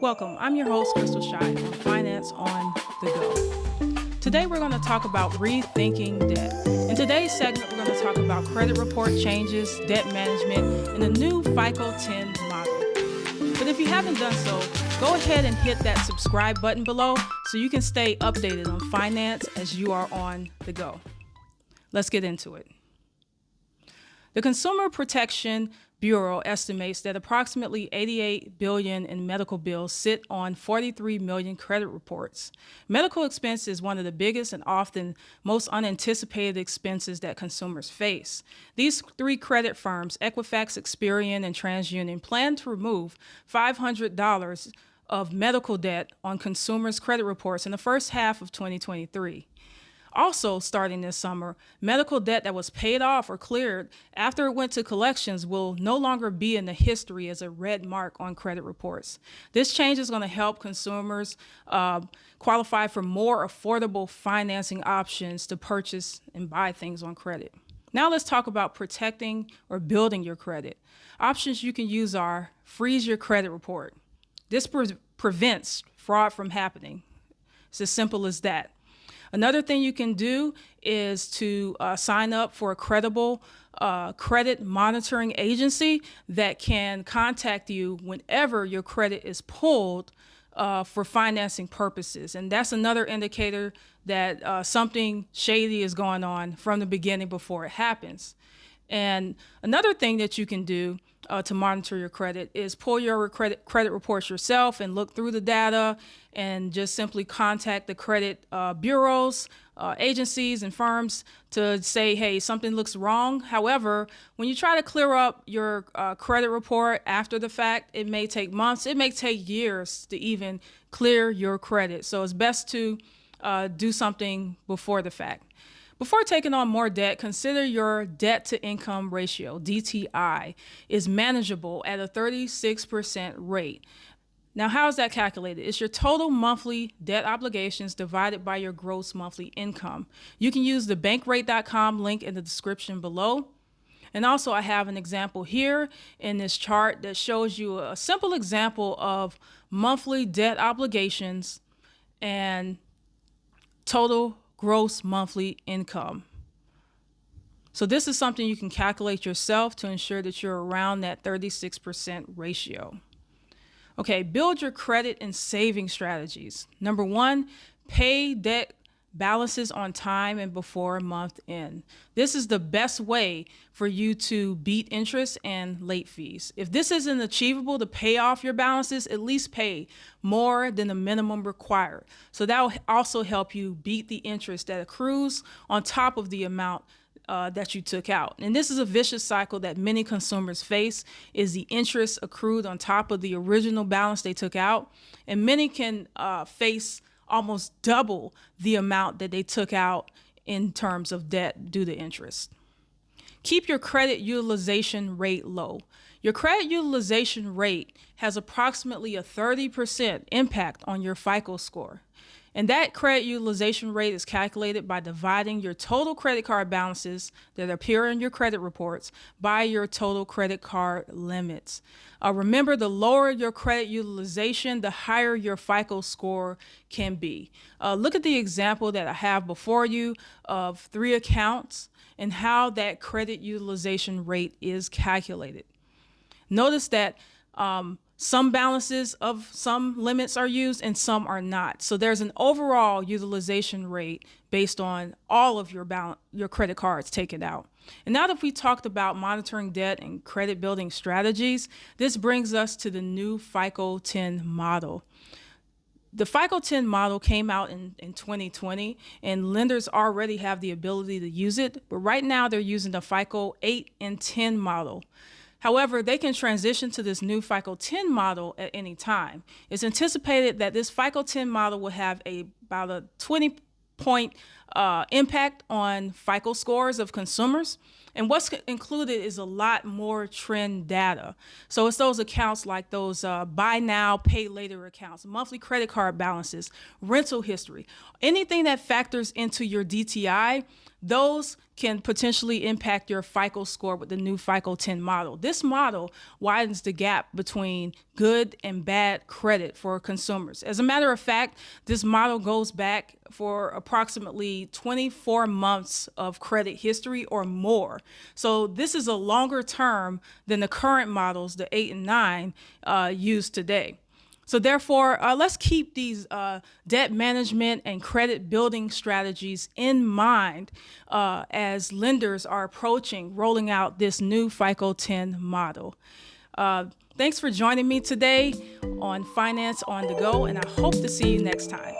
Welcome, I'm your host, Crystal Shy, on Finance on the Go. Today we're going to talk about rethinking debt. In today's segment, we're going to talk about credit report changes, debt management, and the new FICO 10 model. But if you haven't done so, go ahead and hit that subscribe button below so you can stay updated on finance as you are on the go. Let's get into it. The Consumer Protection Bureau estimates that approximately $88 billion in medical bills sit on 43 million credit reports. Medical expense is one of the biggest and often most unanticipated expenses that consumers face. These three credit firms, Equifax, Experian, and TransUnion, plan to remove $500 of medical debt on consumers' credit reports in the first half of 2023. Also, starting this summer, medical debt that was paid off or cleared after it went to collections will no longer be in the history as a red mark on credit reports. This change is going to help consumers qualify for more affordable financing options to purchase and buy things on credit. Now let's talk about protecting or building your credit. Options you can use are freeze your credit report. This prevents fraud from happening. It's as simple as that. Another thing you can do is to sign up for a credible credit monitoring agency that can contact you whenever your credit is pulled for financing purposes. And that's another indicator that something shady is going on from the beginning before it happens. And another thing that you can do to monitor your credit is pull your credit reports yourself and look through the data and just simply contact the credit bureaus, agencies, and firms to say, hey, something looks wrong. However, when you try to clear up your credit report after the fact, it may take months, it may take years to even clear your credit. So it's best to do something before the fact. Before taking on more debt, consider your debt-to-income ratio, DTI, is manageable at a 36% rate. Now, how is that calculated? It's your total monthly debt obligations divided by your gross monthly income. You can use the bankrate.com link in the description below. And also, I have an example here in this chart that shows you a simple example of monthly debt obligations and total gross monthly income. So this is something you can calculate yourself to ensure that you're around that 36% ratio. Okay, build your credit and saving strategies. Number one, pay debt balances on time and before month end. This is the best way for you to beat interest and late fees. If this isn't achievable to pay off your balances, at least pay more than the minimum required. So that will also help you beat the interest that accrues on top of the amount that you took out. And this is a vicious cycle that many consumers face, is the interest accrued on top of the original balance they took out. And many can face almost double the amount that they took out in terms of debt due to interest. Keep your credit utilization rate low. Your credit utilization rate has approximately a 30% impact on your FICO score. And that credit utilization rate is calculated by dividing your total credit card balances that appear in your credit reports by your total credit card limits. Remember, the lower your credit utilization, the higher your FICO score can be. Look at the example that I have before you of 3 accounts and how that credit utilization rate is calculated. Notice that some balances of some limits are used and some are not. So there's an overall utilization rate based on all of your credit cards taken out. And now that we talked about monitoring debt and credit building strategies, this brings us to the new FICO 10 model. The FICO 10 model came out in 2020, and lenders already have the ability to use it. But right now they're using the FICO 8 and 10 model. However, they can transition to this new FICO 10 model at any time. It's anticipated that this FICO 10 model will have about a 20-point impact on FICO scores of consumers. And what's included is a lot more trend data. So it's those accounts like those buy now, pay later accounts, monthly credit card balances, rental history, anything that factors into your DTI. those can potentially impact your FICO score with the new FICO 10 model. This model widens the gap between good and bad credit for consumers. As a matter of fact, this model goes back for approximately 24 months of credit history or more. So this is a longer term than the current models, the 8 and 9, used today. So therefore, let's keep these debt management and credit building strategies in mind as lenders are approaching rolling out this new FICO 10 model. Thanks for joining me today on Finance on the Go, and I hope to see you next time.